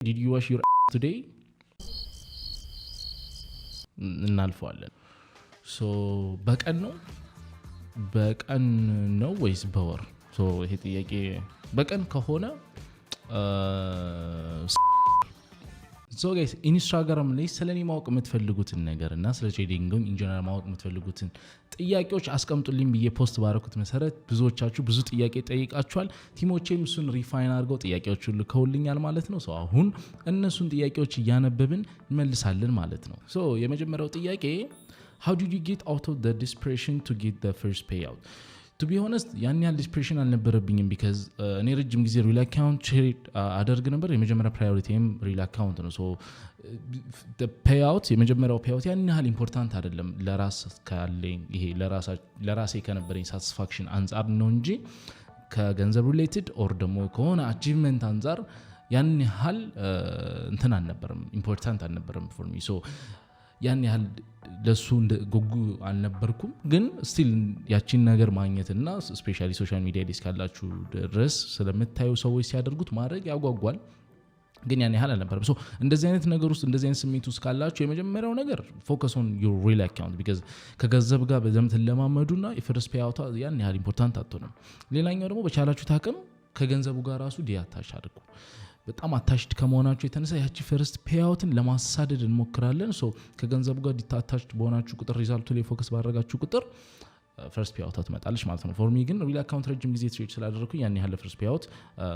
Did you wash your today? እናልፈዋለን። ሶ በቀን ነው ወይስ በወር? ሶ ይሄ ጥያቄ በቀን ከሆነ ሶ ጋይስ ኢንስታግራም ላይ ስለኔ ማወቅ የምትፈልጉትን ነገር እና ስለ ትሬዲንግ ኢንጂነር ማወቅ የምትፈልጉትን ጥያቄዎች አስቀምጡልኝ ብዬ ፖስት ባረኩት መሰረት ብዙዎቻችሁ ብዙ ጥያቄ ጠይቃችኋል። ቲሞቼም እሱን ሪፋይን አድርገው ጥያቄዎቹን ልከውልኛል ማለት ነው። ሶ አሁን እነሱን ጥያቄዎች እያነበብን እንመልሳለን ማለት ነው። ሶ የመጀመሪያው ጥያቄ how did you get out of the desperation to get the first payout? To be honest ያን ያህል ዲስፕሬሽን አልነበረብኝም because እኔ ረጅም ጊዜ ሪል አካውንት አደርግ ነበር። የመጀመሪያ ፕራዮሪቲም ሪል አካውንት ነው። ሶ the payout የመጀመሪያው payout ያን ያህል ኢምፖርታንት አይደለም ለራስ ካለኝ ይሄ ለራሴ ከነበረኝ ሳቲስፋክሽን አንፃር ነው እንጂ ከገንዘብ ሪሌትድ ኦር ደግሞ ከሆነ አቺቭመንት አንፃር ያን ያህል እንትን አልነበረም፣ ኢምፖርታንት አልነበረም for me. So ያን ያህል ለሱ ጉጉ አልነበርኩም። ግን ስቲል ያቺን ነገር ማግኘትና ስፔሻሊ ሶሻል ሚዲያ ላይ እስካላችሁ ድረስ ስለምታዩ ሰዎች ሲያደርጉት ማድረግ ያጓጓል። ግን ያን ያህል አልነበረም። ሶ እንደዚህ አይነት ነገር ውስጥ እንደዚህ አይነት ስሜት ውስጥ ካላችሁ የመጀመሪያው ነገር ፎከስ ኦን ዩር ሪል አካውንት because ከገንዘብ ጋር በደምብ ለማመዱና የፈርስት ፔይአውት ያን ያህል ኢምፖርታንት አትሆንም። ሌላኛው ደግሞ በቻላችሁት አቅም ከገንዘቡ ጋር ራሱ ዲያታች አድርጉ። በጣም አታችድ ከመሆናችሁ የተነሳ ያቺ ፈርስት ፔይአውትን ለማሳደድ እንሞክራለን። ሶ ከገንዘቡ ጋር ዲታታችድ በሆናችሁ ቁጥር ሪዛልቱ ላይ ፎከስ ባደረጋችሁ ቁጥር ፈርስት ፔይአውት ትመጣለች ማለት ነው። ፎር ሚ ግን ሪል አካውንት ረጅም ጊዜ ትሬድ ስላደረኩኝ ያን ያህል ፈርስት ፔይአውት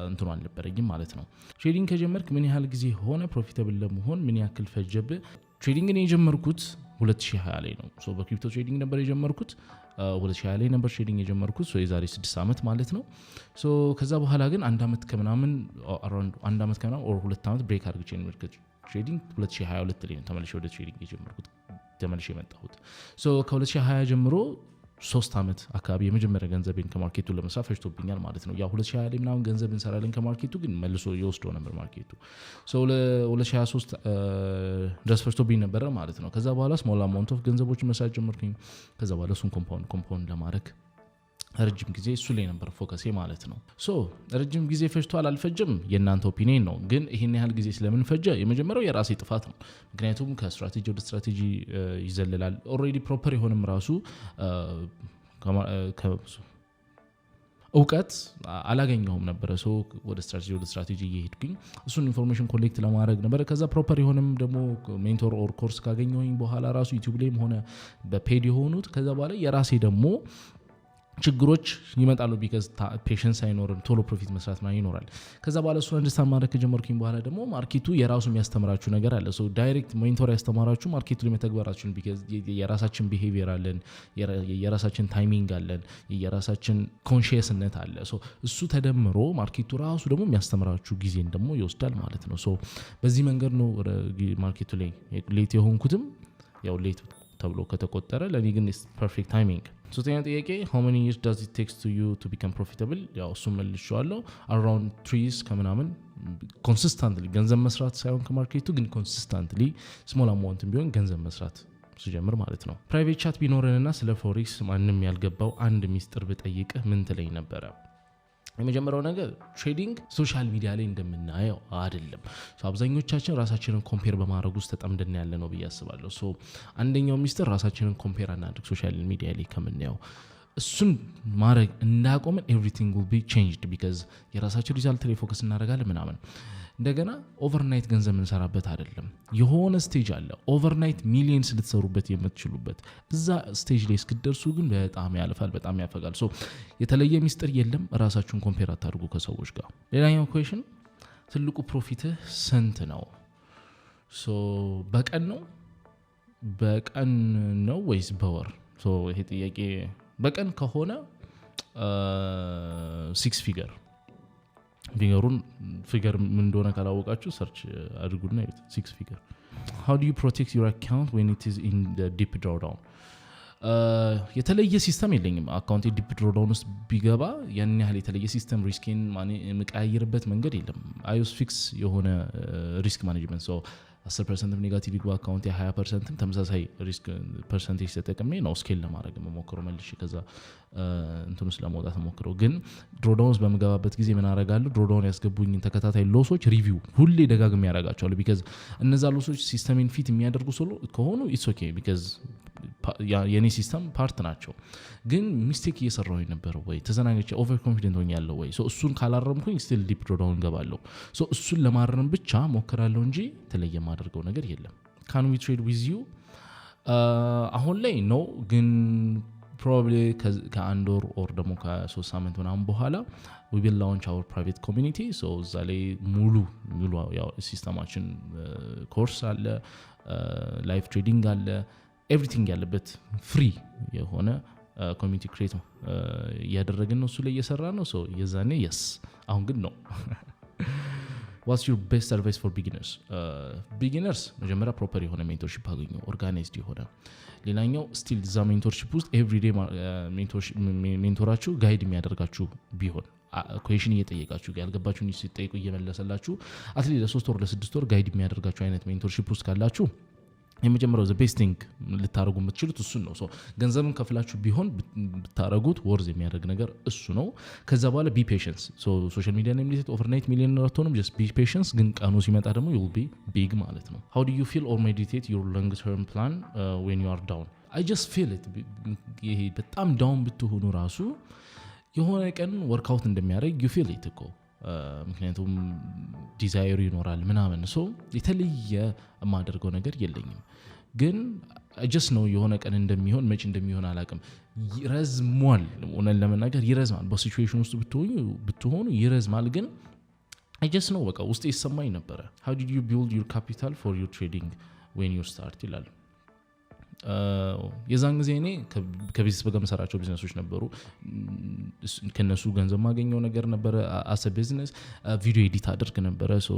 እንትኑ አልነበረኝም ማለት ነው። ትሬዲንግ ከጀመርክ ምን ያህል ጊዜ ሆነ? ፕሮፊታብል ለመሆን ምን ያክል ፈጀብህ? ትሬዲንግን የጀመርኩት 2020 ላይ ነው። ሶ በክሪፕቶ ትሬዲንግ ነበር የጀመርኩት 2020 ላይ ነበር ትሬዲንግ የጀመርኩት የዛሬ 6 ዓመት ማለት ነው። ሶ ከዛ በኋላ ግን አንድ ዓመት ከምናምን ኦር 2 ዓመት ብሬክ አድርጌ ነው ትሬዲንግ 2022 ላይ ነው ተመልሼ ወደ ትሬዲንግ የጀመርኩት ተመልሼ የመጣሁት። ሶ ከ2020 ጀምሮ 3 ዓመት አካባቢ የመጀመሪያ ገንዘቤን ከማርኬቱ ለመስራት ፈጅቶብኛል ማለት ነው። ያው 2020 ላይ ምናምን ገንዘብ እንሰራለን ከማርኬቱ ግን መልሶ ይወስደው ነበር ማርኬቱ። ሶ ለ2023 ድረስ ፈጅቶብኝ ነበር ማለት ነው። ከዛ በኋላ ስሞል አማውንት ኦፍ ገንዘቦችን መስራት ጀመርኩኝ። ከዛ በኋላ እሱን ኮምፓውንድ ለማድረግ ረጅም ጊዜ እሱ ላይ ነበር ፎከሴ ማለት ነው። ሶ ረጅም ጊዜ ፈጅቷል አልፈጀም የእናንተ ኦፒኒየን ነው። ግን ይሄን ያህል ጊዜ ስለምን ፈጀ? የመጀመሪያው የራሴ ጥፋት ነው። ምክንያቱም ከስትራቴጂ ወደ ስትራቴጂ ይዘልላል። ኦልሬዲ ፕሮፐር የሆነም ራሱ እውቀት አላገኘሁም ነበረ። ሶ ወደ ስትራቴጂ እየሄድኩኝ እሱን ኢንፎርሜሽን ኮሌክት ለማድረግ ነበር። ከዛ ፕሮፐር የሆነም ደግሞ ሜንቶር ኦር ኮርስ ካገኘሁኝ በኋላ ራሱ ዩቲዩብ ላይም ሆነ በፔድ የሆኑት ከዛ በኋላ የራሴ ደግሞ ችግሮች ይመጣሉ because ፔሽንስ አይኖርም። ቶሎ ፕሮፊት መስራት ማለት ይኖራል። ከዛ በኋላ እሱ አንደርስታንድ ማድረግ ከጀመርኩኝ በኋላ ደግሞ ማርኬቱ የራሱ የሚያስተምራችሁ ነገር አለ። ሶ ዳይሬክት ሜንቶር ያስተማራችሁ ማርኬቱ ላይ መተግበራችሁን because የራሳችን ቢሄቪየር አለን፣ የራሳችን ታይሚንግ አለን፣ የራሳችን ኮንሺየስነት አለ። ሶ እሱ ተደምሮ ማርኬቱ ራሱ ደግሞ የሚያስተምራችሁ ጊዜን ደግሞ ይወስዳል ማለት ነው። ሶ በዚህ መንገድ ነው ማርኬቱ ላይ ሌት የሆንኩትም ያው ሌት ተብሎ ከተቆጠረ ለኔ ግን ፐርፌክት ታይሚንግ። ሶስተኛው ጥያቄ how many years does it take to you to become profitable? ያው እሱ መልሼዋለሁ around 3 years ከምናምን ኮንሲስተንትሊ ገንዘብ መስራት ሳይሆን ከማርኬቱ ግን ኮንሲስተንትሊ ስሞል አማውንት ቢሆን ገንዘብ መስራት ሲጀምር ማለት ነው። ፕራይቬት ቻት ቢኖረንና ስለ ፎሬክስ ማንንም ያልገባው አንድ ሚስጥር ብጠይቅህ ምን ትለኝ ነበረ? የመጀመሪያው ነገር ትሬዲንግ ሶሻል ሚዲያ ላይ እንደምናየው አይደለም። አብዛኞቻችን ራሳችንን ኮምፔር በማድረግ ውስጥ ተጠምደን ያለ ነው ብዬ አስባለሁ። አንደኛው ሚስጥር ራሳችንን ኮምፔር አናድርግ ሶሻል ሚዲያ ላይ ከምናየው። እሱን ማድረግ እንዳቆምን ኤቭሪቲንግ will be changed because የራሳችን ሪዛልት ላይ ፎከስ እናደርጋለን ምናምን። እንደገና ኦቨርናይት ገንዘብ እንሰራበት አይደለም። የሆነ ስቴጅ አለ ኦቨርናይት ሚሊየንስ ልትሰሩበት የምትችሉበት። እዛ ስቴጅ ላይ እስክትደርሱ ግን በጣም ያልፋል፣ በጣም ያፈጋል። ሶ የተለየ ሚስጥር የለም። ራሳችሁን ኮምፔር አታድርጉ ከሰዎች ጋር። ሌላኛው ኩዌሽን ትልቁ ፕሮፊትህ ስንት ነው? ሶ በቀን ነው ወይስ በወር? ሶ ይሄ ጥያቄ በቀን ከሆነ 6 ፊገር ፊገር ምን እንደሆነ ካላወቃችሁ ሰርች አድርጉና 6 ፊገር። how do you protect your account when it is in the deep drawdown? የተለየ ሲስተም የለኝም አካውንት ዲፕ ድሮዳውን ውስጥ ቢገባ ያን ያህል የተለየ ሲስተም ሪስኬን መቀያየርበት መንገድ የለም አይዩስ ፊክስ የሆነ ሪስክ ማኔጅመንት 10% ኔጋቲቭ ይግባ አካውንት 20% ተመሳሳይ ሪስክ ፐርሰንቴጅ ተጠቅሜ ነው ስኬል ለማድረግ መሞክረው መልሼ ከዛ እንትኑ ስለማውጣት መሞክረው ግን ድሮዳውንስ በመገባበት ጊዜ ምን አደርጋለሁ ድሮዳውን ያስገቡኝ ተከታታይ ሎሶች ሪቪው ሁሌ ደጋግሜ ያደርጋቸዋለሁ because እነዛ ሎሶች ሲስተሜን ፊት የሚያደርጉ ከሆኑ ኢትስ ኦኬ because የኔ ሲስተም ፓርት ናቸው ግን ሚስቴክ እየሰራሁ ነበር ወይ ተዘናግቼ ኦቨር ኮንፊደንት ሆኛለሁ ወይ እሱን ካላረምኩኝ ስቲል ዲፕ ድሮዳውን ገባለሁ እሱን ለማረም ብቻ ሞክራለሁ እንጂ ተለየ ማደርገው ነገር የለም can we trade with you አሁን ላይ ነው ግን probably ከአንድ ወር or ደግሞ ከ3 ሳምንት ምናምን በኋላ we will launch our private community so እዛ ላይ ሙሉ ያው ሲስተማችን ኮርስ አለ ላይቭ ትሬዲንግ አለ ኤቭሪቲንግ ያለበት ፍሪ የሆነ ኮሚኒቲ ክሬት ያደረግን ነው እሱ ላይ እየሰራ ነው ሶ የዛኔ yes አሁን ግን ነው what's your best advice for beginners መጀመሪያ ፕሮፐር የሆነ ሜንቶርሺፕ አገኙ ኦርጋናይዝድ የሆነ ሌላኛው ስቲል ዛ ሜንቶርሺፕ ውስጥ ኤቭሪዴ ሜንቶራችሁ ጋይድ የሚያደርጋችሁ ቢሆን ኩዌሽን እየጠየቃችሁ ያልገባችሁን ሲጠይቁ እየመለሰላችሁ አትሊስት ለ3 ወር ለ6 ወር ጋይድ የሚያደርጋችሁ አይነት ሜንቶርሺፕ ውስጥ ካላችሁ የመጀመሪያው the best thing ልታረጉ የምትችሉት እሱ ነው ሶ ገንዘብን ከፍላችሁ ቢሆን ብታረጉት ወርዝ የሚያደርግ ነገር እሱ ነው ከዛ በኋላ be patient so social media name ሊት overnight millionaire አትሆኑም just be patient ግን ቀኑ ሲመጣ ደግሞ you will be big ማለት ነው how do you feel or meditate your long term plan when you are down I just feel it ይሄ በጣም ዳውን ብትሆኑ ራሱ የሆነ ቀን ወርክአውት እንደሚያደርግ you feel it እኮ ምክንያቱም ዲዛይር ይኖራል ምናምን ሶ የተለየ የማደርገው ነገር የለኝም ግን I just know የሆነ ቀን እንደሚሆን መች እንደሚሆን አላቅም ይረዝማል ሆነን ለመናገር ይረዝማል በሲቹዌሽን ውስጥ ብትሆኑ ይረዝማል ግን I just know በቃ ውስጥ ይሰማኝ ነበር how did you build your capital for your trading when you start ይላል የዛን ጊዜ እኔ ከቢዝነስ ጋር መሰራቸው ቢዝነሶች ነበሩ ከነሱ ገንዘብ ማገኘው ነገር ነበር as a business ቪዲዮ ኤዲት አደርግ ነበር ሶ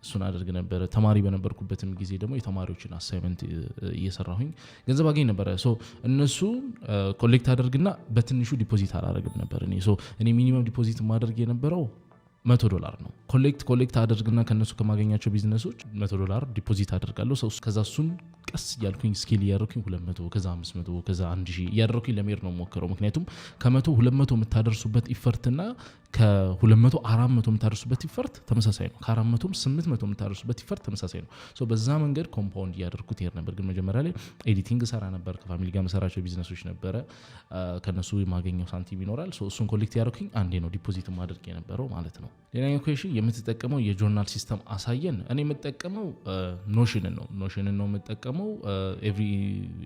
እሱን አደርግ ነበር ተማሪ በነበርኩበትም ጊዜ ደግሞ የተማሪዎችን አሳይመንት እየሰራሁኝ ገንዘብ አገኝ ነበር ሶ እነሱ ኮሌክት አደርግና በትንሹ ዲፖዚት አላደርግም ነበር እኔ ሚኒመም ዲፖዚት ማድረግ የነበረው $100 ነው ኮሌክት አደርግና ከነሱ ከማገኛቸው ቢዝነሶች $100 ዲፖዚት አደርጋለሁ ከዛ እሱን ቀስ ያልኩኝ ስኬል ያደርኩኝ 200 ከዛ 500 ከዛ 1000 ያደርኩኝ ለመሄድ ነው ሞከረው ምክንያቱም ከ100 200 የምታደርሱበት ኢፈርትና ከ200 400 የምታደርሱበት ኢፈርት ተመሳሳይ ነው ከ400 800 የምታደርሱበት ኢፈርት ተመሳሳይ ነው ሶ በዛ መንገድ ኮምፓውንድ ያደርኩት ይሄር ነበር ግን መጀመሪያ ላይ ኤዲቲንግ ሰራ ነበር ከፋሚሊ ጋር መሰራቸው ቢዝነሶች ነበር ከነሱ የማገኘው ሳንቲም ይኖራል ሶ እሱን ኮሌክት ያደርኩኝ አንዴ ነው ዲፖዚት ማድረግ የነበረው ማለት ነው ሌላኛው ኩዌሽን የምትጠቀመው የጆርናል ሲስተም አሳየን እኔ የምጠቀመው ኖሽንን ነው የምጠቀመው ኤቭሪ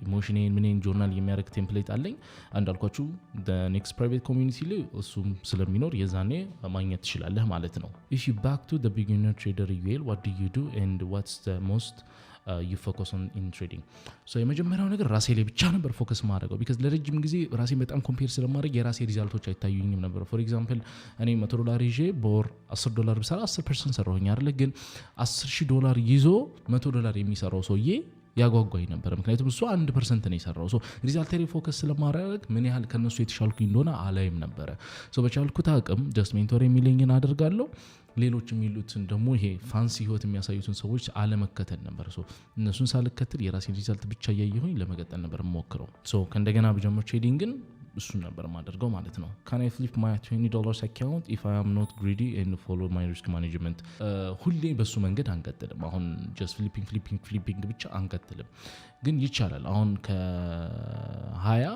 ኢሞሽኔን ምንን ጆርናል የሚያደርግ ቴምፕሌት አለኝ አንዳልኳችሁ the next private community ላይ እሱም ስለሚኖር የዛኔ ማግኘት ትችላለህ ማለት ነው if you back to the beginner trader UL what do you do and what's the most you focus on in trading so የመጀመሪያው ነገር ራሴ ላይ ብቻ ነበር ፎከስ ማድረገው because ለረጅም ጊዜ ራሴን በጣም ኮምፔር ስለማድረግ የራሴ ሪዛልቶች አይታዩኝም ነበር for example እኔ $100 ይዤ በወር $10 ብሰራ 10% ሰራሁኝ አይደል ግን $10,000 ይዞ $100 የሚሰራው ሰውዬ ያጓጓኝ ነበር ምክንያቱም እሱ 1% ነው የሰራው ሶ ሪዛልት ላይ ፎከስ ስለማድረግ ምን ያህል ከነሱ የተሻልኩኝ እንደሆነ አላይም ነበር ሶ በቻልኩት አቅም ጀስት ሜንቶር የሚለኝን አደርጋለሁ ሌሎች የሚሉትን ደግሞ ይሄ ፋንሲ ህይወት የሚያሳዩትን ሰዎች አለመከተል ነበር ሶ እነሱን ሳልከተል የራሴን ሪዛልት ብቻ ያየሁኝ ለመቀጠል ነበር ሞክረው ሶ ከእንደገና በጀመር ትሬዲንግን እሱን ነበር ማደርገው ማለት ነው can I flip my $20 account if I am not greedy and follow my risk management ሁሌ በሱ መንገድ አንቀጥልም አሁን just flipping ብቻ አንቀጥልም ግን ይቻላል አሁን ከ20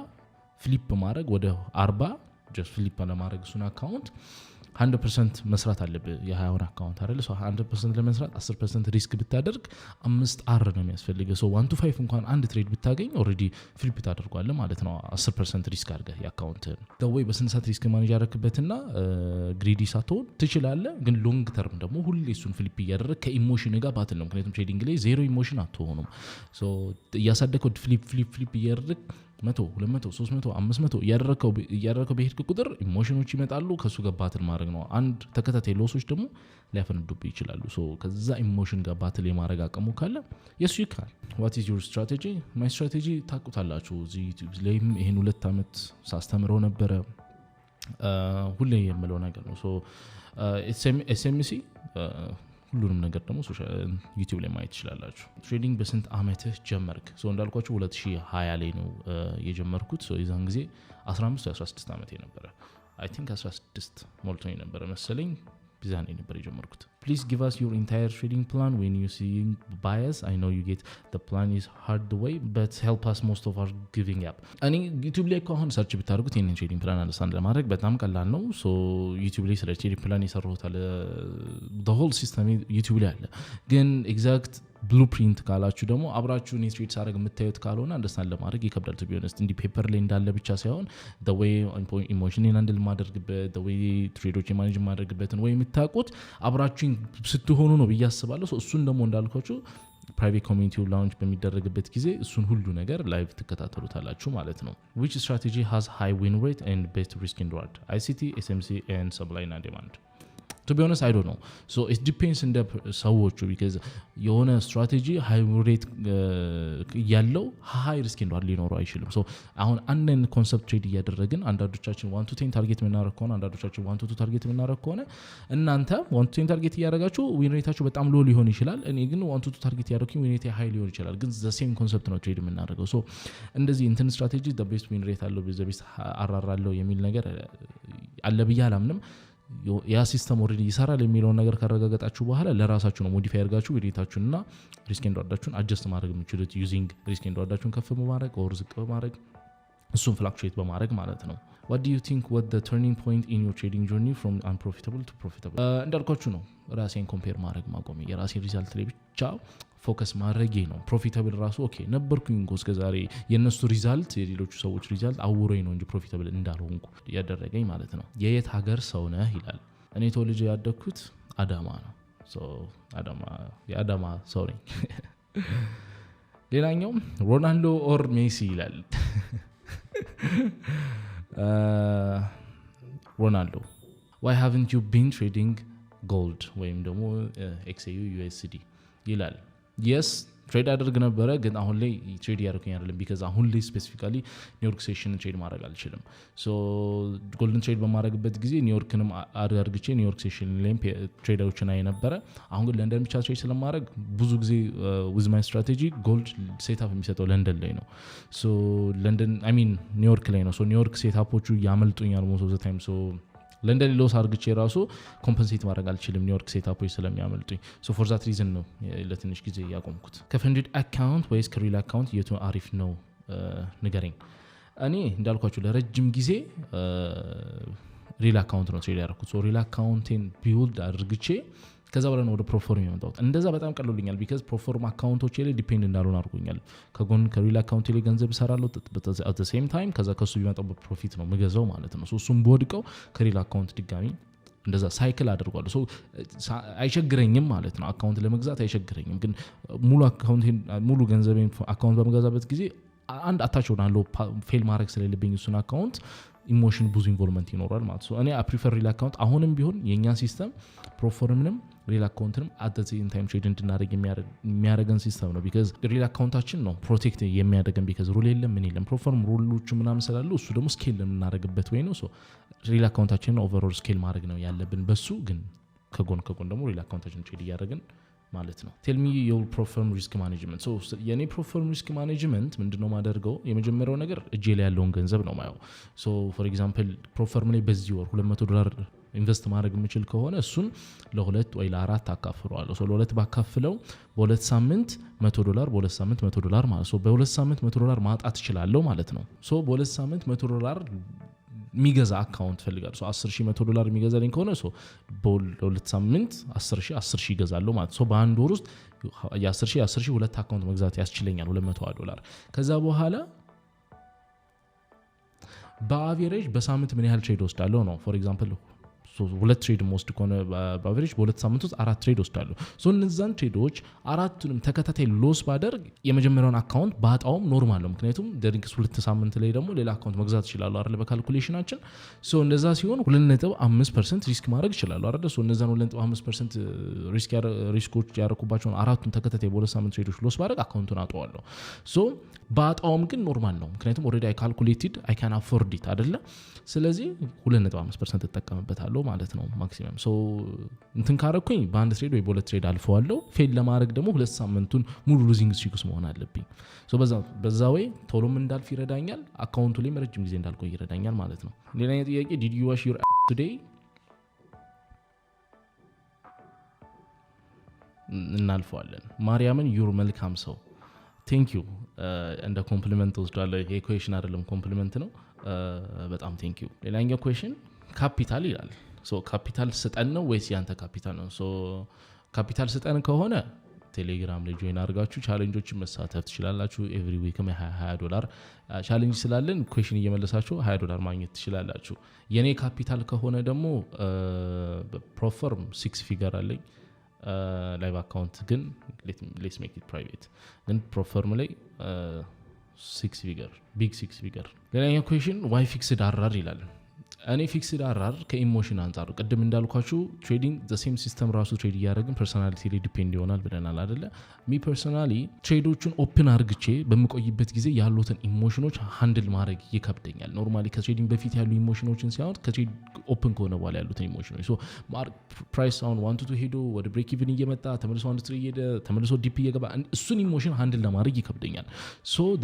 ፍሊፕ ማድረግ ወደ 40 just flip ለማድረግ እሱን አካውንት 100% መስራት አለብህ የ20 አካውንት አይደል ሶ 100% ለመስራት 10% ሪስክ ብታደርግ 5R ነው የሚያስፈልገው ሶ 1 to 5 እንኳን አንድ ትሬድ ብታገኝ ኦሬዲ ፍሊፕ ታደርጓለህ ማለት ነው 10% ሪስክ አድርገህ የአካውንትን ደውይ በስንሳት ሪስክ ማኔጅ ያደረክበትና ግሪዲ ሳትሆን ትችላለህ ግን ሎንግ ተርም ደግሞ ሁሌ እሱን ፍሊፕ እያደረክ ከኢሞሽን ጋር ባትል ነው ምክንያቱም ትሬዲንግ ላይ ዜሮ ኢሞሽን አትሆኑም ሶ እያሳደከው ፍሊፕ እያደረክ 100 200 300 500 እያደረከው በሄድክ ቁጥር ኢሞሽኖች ይመጣሉ ከሱ ጋር ባትል ማድረግ ነው አንድ ተከታታይ ሎሶች ደግሞ ሊያፈነዱብ ይችላሉ ሶ ከዛ ኢሞሽን ጋር ባትል የማድረግ አቅሙ ካለ yes you can what is your strategy my strategy ታቁታላችሁ እዚህ ዩቲዩብ ላይም ይሄን 2 አመት ሳስተምረው ነበረ ሁሌ የምለው ነገር ነው ሶ SMC ሁሉንም ነገር ደግሞ ዩቲዩብ ላይ ማየት ይችላልላችሁ ትሬዲንግ በስንት አመትህ ጀመርክ ሶ እንዳልኳችሁ 2020 ላይ ነው የጀመርኩት ሶ የዛን ጊዜ 15 16 አመት ነበር I think 16 ሞልቶኝ ነበር መሰለኝ ቢዛኔ ነበር የጀመርኩት please give us your entire trading plan when you see bias I know you get the plan is hard the way but help us most of our giving up እኔ ዩቲዩብ ላይ ከሆነ ሰርች ብታደርጉት የኔን ትሬዲንግ ፕላን አንደርስታንድ ለማድረግ በጣም ቀላል ነው ሶ ዩቲዩብ ላይ ስለ ትሬዲንግ ፕላን የሰራሁት አለ the whole system ዩቲዩብ ላይ አለ ግን ኤግዛክት ብሉፕሪንት ካላችሁ ደግሞ አብራችሁ ኔትሪት ሳረግ የምታዩት ካልሆነ አንደርስታንድ ለማድረግ ይከብዳል to be honest እንዲ ፔፐር ላይ እንዳለ ብቻ ሳይሆን the way ኢሞሽንን አንድል ማድረግበት the way ትሬዶች ማኔጅ ማድረግበትን ወይ የምታውቁት አብራችሁ ስትሆኑ ነው ብያስባለሁ ሶ እሱን ደግሞ እንዳልኳችሁ ፕራይቬት ኮሚኒቲው ላውንች በሚደረግበት ጊዜ እሱን ሁሉ ነገር ላይቭ ትከታተሉታላችሁ ማለት ነው which strategy has high win rate and best risk and reward ICT SMC and supply and demand to be honest I don't know so it depends on the ሰዎቹ because የሆነ ስትራቴጂ ሃይ ሬት ያለው ሃይ ሪስክ እንደዋል ሊኖረው አይችልም so አሁን አንደን ኮንሰፕት ትሬድ እያደረግን አንዳንዶቻችን 1 to 10 ታርጌት የምናደርግ ከሆነ አንዳንዶቻችን 1 to 2 ታርጌት የምናደርግ ከሆነ እናንተ 1 to 10 ታርጌት እያደረጋችሁ ዊን ሬታችሁ በጣም ሎ ሊሆን ይችላል እኔ ግን 1 to 2 ታርጌት ያደረኩኝ ዊን ሬት ሃይ ሊሆን ይችላል ግን the same concept ነው ትሬድ የምናደርገው so እንደዚህ እንትን ስትራቴጂ the best win rate አለው the best RR አለው የሚል ነገር አለ ብዬ አላምንም ያ ሲስተም ኦሬዲ ይሰራል የሚለው ነገር ካረጋገጣችሁ በኋላ ለራሳችሁ ነው ሞዲፋይ አድርጋችሁ ሪታችሁንና ሪስክ ኤንድ ሪዋርዳችሁን አድጀስት ማድረግ የምትችሉት ዩዚንግ ሪስክ ኤንድ ሪዋርዳችሁን ከፍ በማድረግ ኦር ዝቅ በማድረግ እሱን ፍላክቹዌት በማድረግ ማለት ነው what do you think what the turning point in your trading journey from unprofitable to profitable እንዳልኳችሁ ነው ራሴን ኮምፔር ማድረግ ማቆም የራሴን ሪዛልት ላይ ብቻ ፎከስ ማድረግ ነው ፕሮፊታብል ራሱ ኦኬ ነበርኩኝ እስከዛሬ የነሱ ሪዛልት የሌሎቹ ሰዎች ሪዛልት አውሮኝ ነው እንጂ ፕሮፊታብል እንዳልሆንኩ ያደረገኝ ማለት ነው የየት ሀገር ሰው ነህ ይላል እኔ ተወልጄ ያደግኩት አዳማ ነው ሶ የአዳማ ሰው ነኝ ሌላኛው ሮናልዶ ኦር ሜሲ ይላል ሮናልዶ why haven't you been trading gold ወይም ደግሞ XAU USD ይላል yes ትሬድ አድርግ ነበረ ግን አሁን ላይ ትሬድ ያደርኩኝ አይደለም because አሁን ላይ ስፔሲፊካሊ ኒውዮርክ ሴሽን ትሬድ ማድረግ አልችልም ሶ ጎልድን ትሬድ በማድረግበት ጊዜ ኒውዮርክንም አድርግቼ ኒውዮርክ ሴሽን ላይ ትሬዶችን አይ ነበረ አሁን ግን ለንደን ብቻ ትሬድ ስለማድረግ ብዙ ጊዜ with my strategy ጎልድ ሴትአፕ የሚሰጠው ለንደን ላይ ነው ሶ ለንደን I mean ኒውዮርክ ላይ ነው ሶ ኒውዮርክ ሴትአፖቹ ያመልጡኛል most of the time so ለንደን ሎስ አርግቼ ራሱ ኮምፐንሴት ማድረግ አልችልም ኒውዮርክ ሴትአፖች ስለሚያመልጡኝ ሶ ፎር ዛት ሪዝን ነው ለትንሽ ጊዜ ያቆምኩት ከፈንድድ አካውንት ወይስ ከሪል አካውንት የቱ አሪፍ ነው ንገረኝ እኔ እንዳልኳችሁ ለረጅም ጊዜ ሪል አካውንት ነው ትሬድ ያደረኩት ሶ ሪል አካውንቴን ቢውልድ አድርግቼ ከዛ በኋላ ነው ወደ ፕሮፎርም የመጣሁት እንደዛ በጣም ቀሎልኛል because ፕሮፎርም አካውንቶቼ ላይ ዲፔንድ እንዳልሆን አድርጎኛል ከጎን ከሪል አካውንቴ ላይ ገንዘብ እሰራለሁ at the same time ከዛ ከሱ ቢመጣው ፕሮፊት ነው ምገዛው ማለት ነው ሶ እሱም በወድቀው ከሪል አካውንት ድጋሚ እንደዛ ሳይክል አድርጓለሁ ሶ አይቸግረኝም ማለት ነው አካውንት ለመግዛት አይቸግረኝም ግን ሙሉ ገንዘቤን አካውንት በመገዛበት ጊዜ አንድ አታች ሆናለሁ ፌል ማድረግ ስለሌለብኝ እሱን አካውንት ኢሞሽን ብዙ ኢንቮልቭመንት ይኖራል ማለት ነው እኔ ፕሪፈር ሪል አካውንት አሁንም ቢሆን የኛ ሲስተም ፕሮፎርምንም ሪል አካውንትንም at the same time ትሬድ እንድናደርግ የሚያደርገን ሲስተም ነው because ሪል አካውንታችን ነው ፕሮቴክት የሚያደርገን because ሩል የለም ምን የለም ፕሮፎርም ሩሎቹ ምናምን ስላሉ እሱ ደግሞ ስኬል የምናደርግበት ወይ ነው ሶ ሪል አካውንታችን ኦቨርኦል ስኬል ማድረግ ነው ያለብን በሱ ግን ከጎን ደግሞ ሪል አካውንታችን ትሬድ እያደረግን ማለት ነው tell me your proform risk management so የኔ proform risk management ምንድነው ማደርገው የመጀመሪያው ነገር እጄ ላይ ያለውን ገንዘብ ነው ማየው so for example proform ላይ በዚህ ወር $200 ኢንቨስት ማድረግ የምችል ከሆነ እሱን ለሁለት ወይ ለአራት አካፍለዋለሁ so ለሁለት ባካፍለው በሁለት ሳምንት $100 በሁለት ሳምንት $100 ማለት so በሁለት ሳምንት $100 ማጣት እችላለሁ ማለት ነው so በሁለት ሳምንት $100 ሚገዛ አካውንት ፈልጋለሁ so $10,000 የሚገዛልኝ ከሆነ so በሁለት ሳምንት 10,000 ይገዛለሁ ማለት so በአንድ ወር ውስጥ የ10,000 ሁለት አካውንት መግዛት ያስችለኛል $200 ከዛ በኋላ በአቨሬጅ በሳምንት ምን ያህል ትሬድ ወስዳለሁ ነው for example ሁለት ትሬድ ወስድ ከሆነ በአቨሬጅ በሁለት ሳምንት ውስጥ 4 ትሬድ ወስዳለሁ። እነዛን ትሬዶች አራቱንም ተከታታይ ሎስ ባደርግ የመጀመሪያውን አካውንት ባጣውም ኖርማል ነው። ምክንያቱም ደሪንክስ 2 ሳምንት ላይ ደግሞ ሌላ አካውንት መግዛት ይችላሉ አይደል በካልኩሌሽናችን። እንደዛ ሲሆን 2.5% ሪስክ ማድረግ ይችላሉ አይደል። እነዛን 2.5% ሪስኮች ያረኩባቸውን አራቱን ተከታታይ በሁለት ሳምንት ትሬዶች ሎስ ባደርግ አካውንቱን አጣዋለሁ። ባጣውም ግን ኖርማል ነው። ምክንያቱም ኦልሬዲ አይ ካልኩሌትድ አይ ካን አፎርድ ኢት አይደለ። ስለዚህ 2.5% እጠቀምበታለሁ ማለት ነው ማክሲመም። እንትን ካረኩኝ በአንድ ትሬድ ወይ በሁለት ትሬድ አልፈዋለሁ። ፌል ለማድረግ ደግሞ 2 ሳምንቱን ሙሉ ሉዚንግ ስትሪክ ውስጥ መሆን አለብኝ። በዛ ወይ ቶሎም እንዳልፍ ይረዳኛል፣ አካውንቱ ላይ ረጅም ጊዜ እንዳልቆይ ይረዳኛል ማለት ነው። ሌላኛው ጥያቄ ዲድ ዩ ዋሽ ዩር ቱዴይ እናልፈዋለን። ማርያምን ዩር መልካም ሰው ቴንክ ዩ እንደ ኮምፕሊመንት ወስዷለሁ። ይሄ ኩዌሽን አይደለም ኮምፕሊመንት ነው። በጣም ቴንክ ዩ። ሌላኛው ኩዌሽን ካፒታል ይላል። ካፒታል ስጠን ነው ወይስ ያንተ ካፒታል ነው? ካፒታል ስጠን ከሆነ ቴሌግራም ላይ ጆይን አድርጋችሁ ቻሌንጆችን መሳተፍ ትችላላችሁ። ኤቭሪ ዊክም $20 ቻሌንጅ ስላለን ኩዌሽን እየመለሳችሁ $20 ማግኘት ትችላላችሁ። የኔ ካፒታል ከሆነ ደግሞ ፕሮፈርም 6 ፊገር አለኝ ላይቭ አካውንት ግን ሌትስ ሜክ ኢት ፕራይቬት ግን ፕሮፈርም ላይ 6 ፊገር ቢግ 6 ፊገር። ሌላኛው ኩዌሽን ዋይ ፊክስድ አራር ይላል። እኔ ፊክስድ አራር ከኢሞሽን አንጻር ቅድም እንዳልኳችሁ ትሬዲንግ ዘ ሴም ሲስተም ራሱ ትሬድ እያደረግን ፐርሶናሊቲ ላይ ዲፔንድ ይሆናል ብለናል አይደለ። ሚ ፐርሶናሊ ትሬዶቹን ኦፕን አርግቼ በምቆይበት ጊዜ ያሉትን ኢሞሽኖች ሃንድል ማድረግ ይከብደኛል። ኖርማሊ ከትሬዲንግ በፊት ያሉ ኢሞሽኖችን ሳይሆን ከትሬድ ኦፕን ከሆነ በኋላ ያሉትን ኢሞሽኖች ፕራይስ አሁን 1-2 ሄዶ ወደ ብሬክ ኢቭን እየመጣ ተመልሶ 1-3 እየሄደ ተመልሶ ዲፕ እየገባ እሱን ኢሞሽን ሃንድል ለማድረግ ይከብደኛል።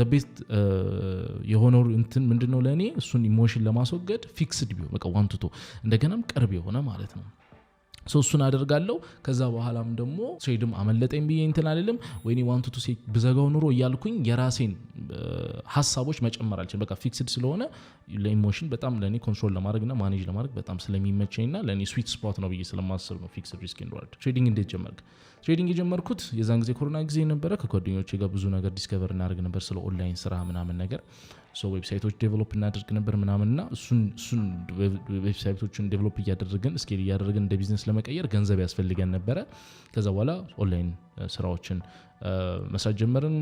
the best የሆነው እንትን ምንድነው ለኔ እሱን ኢሞሽን ለማስወገድ ፊክስድ ቢሆን በቃ 1-2 እንደገናም ቅርብ የሆነ ማለት ነው። እሱን አደርጋለሁ። ከዛ በኋላም ደግሞ ትሬድም አመለጠኝ ብዬ እንትን አይደለም ወይኔ 1-2 ብዘጋው ኑሮ እያልኩኝ የራሴን ሐሳቦች መጨመር አልችልም። በቃ ፊክስድ ስለሆነ ለኢሞሽን በጣም ለኔ ኮንትሮል ለማድረግና ማኔጅ ለማድረግ በጣም ስለሚመቸኝና ለኔ ስዊት ስፖት ነው ብዬ ስለማስብ ነው ፊክስድ ሪስክ ኤንድ ሪዋርድ። ትሬዲንግ እንዴት ጀመርክ? ትሬዲንግ የጀመርኩት የዛን ጊዜ ኮሮና ጊዜ ነበረ። ከጓደኞቼ ጋር ብዙ ነገር ዲስከቨር እናደርግ ነበር ስለ ኦንላይን ስራ ምናምን ነገር። ዌብሳይቶች ዴቨሎፕ እናደርግ ነበር ምናምንና እሱን ዌብሳይቶችን ዴቨሎፕ እያደረግን ስኬል እያደረግን እንደ ቢዝነስ ለመቀየር ገንዘብ ያስፈልገን ነበረ። ከዛ በኋላ ኦንላይን ስራዎችን መስራት ጀመርን።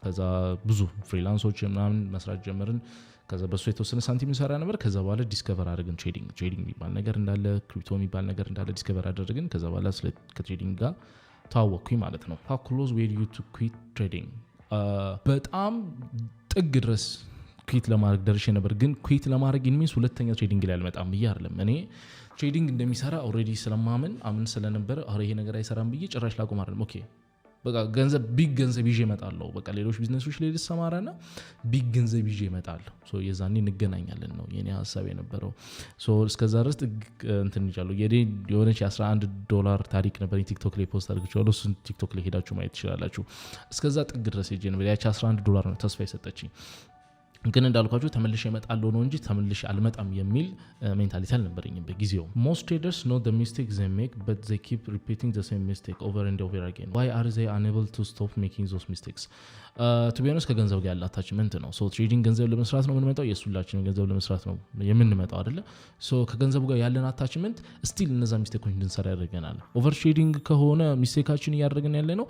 ከዛ ብዙ ፍሪላንሶች ምናምን መስራት ጀመርን። ከዛ በሱ የተወሰነ ሳንቲም ሰራ ነበር። ከዛ በኋላ ዲስከቨር አደረግን ትሬዲንግ የሚባል ነገር እንዳለ፣ ክሪፕቶ የሚባል ነገር እንዳለ ዲስከቨር አደረግን። ከዛ በኋላ ስለ ከትሬዲንግ ጋር ተዋወቅኩኝ ማለት ነው። how close were you to quit trading? በጣም ጥግ ድረስ ኩዊት ለማድረግ ደርሼ ነበር። ግን ኩዊት ለማድረግ ኢንሚንስ ሁለተኛ ትሬዲንግ ላይ አልመጣም ብዬ አይደለም። እኔ ትሬዲንግ እንደሚሰራ ኦልሬዲ ስለማመን አምን ስለነበረ ይሄ ነገር አይሰራም ብዬ ጭራሽ ላቆም አይደለም። ኦኬ በቃ ቢግ ገንዘብ ይዤ እመጣለሁ። በቃ ሌሎች ቢዝነሶች ላይ ልሰማራና ቢግ ገንዘብ ይዤ እመጣለሁ። የዛኔ እንገናኛለን ነው የኔ ሀሳብ የነበረው። እስከዛ ድረስ እንትን ይቻላል። የሆነች $11 ታሪክ ነበር ቲክቶክ ላይ ፖስት አድርጌዋለሁ። እሱን ቲክቶክ ላይ ሄዳችሁ ማየት ትችላላችሁ። እስከዛ ጥግ ድረስ ሄጄ ነበር። ያቺ $11 ነው ተስፋ የሰጠችኝ። ግን እንዳልኳችሁ ተመልሼ እመጣለሁ ነው እንጂ ተመልሼ አልመጣም የሚል ሜንታሊቲ አልነበረኝም በጊዜው። most traders know the mistakes they make but they keep repeating the same mistake over and over again. Why are they unable to stop making those mistakes? to be honest ከገንዘብ ጋር ያለ አታችመንት ነው። ትሬዲንግ ገንዘብ ለመስራት ነው የምንመጣው፣ የሱላችን ገንዘብ ለመስራት ነው የምንመጣው አይደለ። ከገንዘቡ ጋር ያለን አታችመንት ስቲል እነዛ ሚስቴኮች እንድንሰራ ያደርገናል። ኦቨር ትሬዲንግ ከሆነ ሚስቴካችን እያደረግን ያለ ነው።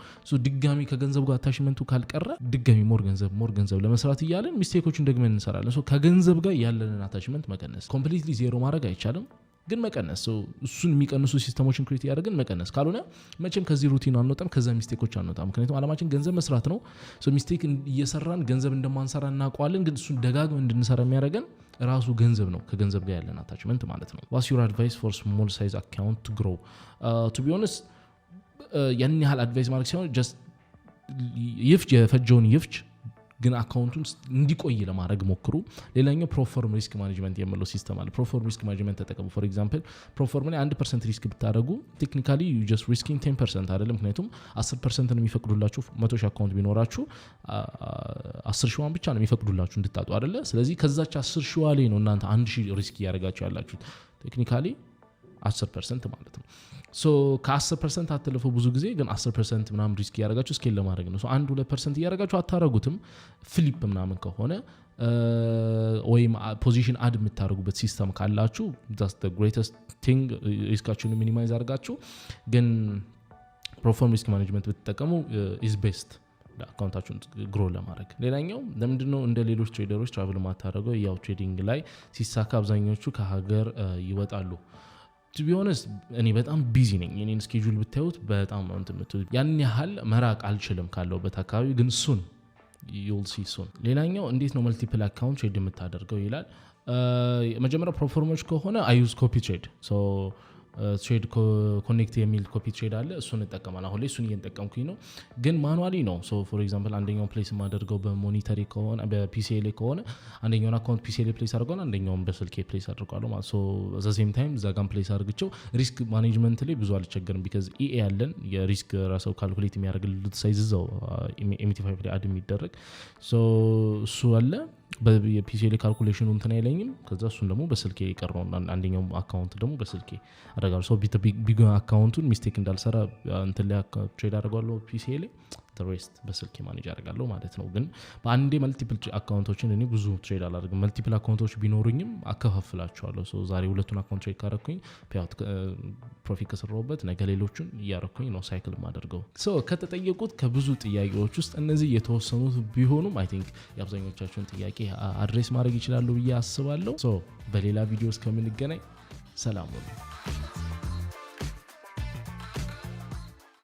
ድጋሚ ከገንዘቡ ጋር አታችመንቱ ካልቀረ ድጋሚ ሞር ገንዘብ ለመስራት እያለን ሚስቴኮች ደግመን እንሰራለን። ከገንዘብ ጋር ያለንን አታችመንት መቀነስ፣ ኮምፕሊትሊ ዜሮ ማድረግ አይቻልም ግን መቀነስ። እሱን የሚቀንሱ ሲስተሞችን ክሬት ያደርገን መቀነስ። ካልሆነ መቼም ከዚህ ሩቲን አንወጣም፣ ከዛ ሚስቴኮች አንወጣም። ምክንያቱም አላማችን ገንዘብ መስራት ነው። ሚስቴክ እየሰራን ገንዘብ እንደማንሰራ እናውቀዋለን፣ ግን እሱን ደጋግመን እንድንሰራ የሚያደርገን ራሱ ገንዘብ ነው። ከገንዘብ ጋር ያለን አታችመንት ማለት ነው። What's your advice for small size account to grow? To be honest ያን ያህል አድቫይስ ማድረግ ሳይሆን ጀስት የፈጀውን ይፍጅ ግን አካውንቱን እንዲቆይ ለማድረግ ሞክሩ። ሌላኛው ፕሮፎርም ሪስክ ማኔጅመንት የሚለው ሲስተም አለ። ፕሮፎርም ሪስክ ማኔጅመንት ተጠቀሙ። ፎር ኤግዛምፕል ፕሮፎርም ላይ 1% ሪስክ ብታደርጉ ቴክኒካሊ you just risking 10% አይደለም። ምክንያቱም 10% ነው የሚፈቅዱላችሁ። 100 ሺህ አካውንት ቢኖራችሁ 10 ሺዋን ብቻ ነው የሚፈቅዱላችሁ እንድታጡ አይደለ። ስለዚህ ከዛች 10 ሺዋ ላይ ነው እናንተ 1 ሺህ ሪስክ እያደረጋችሁ ያላችሁት። ቴክኒካሊ 10% ማለት ነው። ሶ ከ10% አትልፉ። ብዙ ጊዜ ግን 10% ምናምን ሪስክ እያደረጋችሁ ስኬል ለማድረግ ነው። ሶ 1-2% እያደረጋችሁ አታረጉትም። ፍሊፕ ምናምን ከሆነ ወይም ፖዚሽን አድ የምታደርጉበት ሲስተም ካላችሁ that's the greatest thing ሪስካችሁን ሚኒማይዝ አድርጋችሁ ግን ፕሮፎርም ሪስክ ማኔጅመንት ብትጠቀሙ is best አካውንታችሁን ግሮ ለማድረግ። ሌላኛው ለምንድነው እንደ ሌሎች ትሬደሮች ትራቭል ማታደርገው? ያው ትሬዲንግ ላይ ሲሳካ አብዛኞቹ ከሀገር ይወጣሉ። to be honest እኔ በጣም ቢዚ ነኝ። የኔን ስኬጁል ብታዩት በጣም ያን ያህል መራቅ አልችልም ካለውበት አካባቢ ግን ሱን you'll see soon። ሌላኛው እንዴት ነው መልቲፕል አካውንት ትሬድ የምታደርገው ይላል። መጀመሪያ ፕሮፎርሞች ከሆነ I use copy trade so ትሬድ ኮኔክት የሚል ኮፒ ትሬድ አለ እሱን እንጠቀማለን። አሁን ላይ እሱን እየተጠቀምኩኝ ነው ግን ማኑዋሊ ነው። ሶ ፎር ኤግዛምፕል አንደኛውን ፕሌስ የማደርገው በሞኒተሪ ከሆነ በፒሲኤል ከሆነ አንደኛውን አካውንት ፒሲኤል ፕሌስ አድርጓል አንደኛውን በስልኬ ፕሌስ አድርጓለሁ ማለት ሶ ዘ ሴም ታይም ዛጋም ፕሌስ አድርግቸው ሪስክ ማኔጅመንት ላይ ብዙ አልቸገርም ቢካዝ ኢኤ ያለን የሪስክ ራስው ካልኩሌት የሚያደርግልት ሳይዝ እዛው ኤምቲ5 ላይ አድ የሚደረግ ሶ እሱ አለ በፒሲኤል ካልኩሌሽኑ እንትን አይለኝም። ከዛ እሱን ደግሞ በስልኬ ይቀርነው አንደኛው አካውንት ደግሞ በስልኬ አደርጋለሁ። ሶ ቢግ አካውንቱን ሚስቴክ እንዳልሰራ እንትን ላይ ትሬድ አደርጋለሁ ፒሲኤል ሬስት በስልኬ ማኔጅ አደርጋለሁ ማለት ነው። ግን በአንዴ መልቲፕል አካውንቶችን እኔ ብዙ ትሬድ አላደርግም። መልቲፕል አካውንቶች ቢኖሩኝም አከፋፍላቸዋለሁ። ሶ ዛሬ ሁለቱን አካውንት ትሬድ ካረኩኝ ፔአውት ፕሮፊት ከሰራሁበት ነገ ሌሎቹን እያረኩኝ ነው ሳይክል ማደርገው። ሶ ከተጠየቁት ከብዙ ጥያቄዎች ውስጥ እነዚህ የተወሰኑት ቢሆኑም አይ ቲንክ የአብዛኞቻችሁን ጥያቄ አድሬስ ማድረግ ይችላሉ ብዬ አስባለሁ። ሶ በሌላ ቪዲዮ እስከምንገናኝ ሰላም ሁኑ።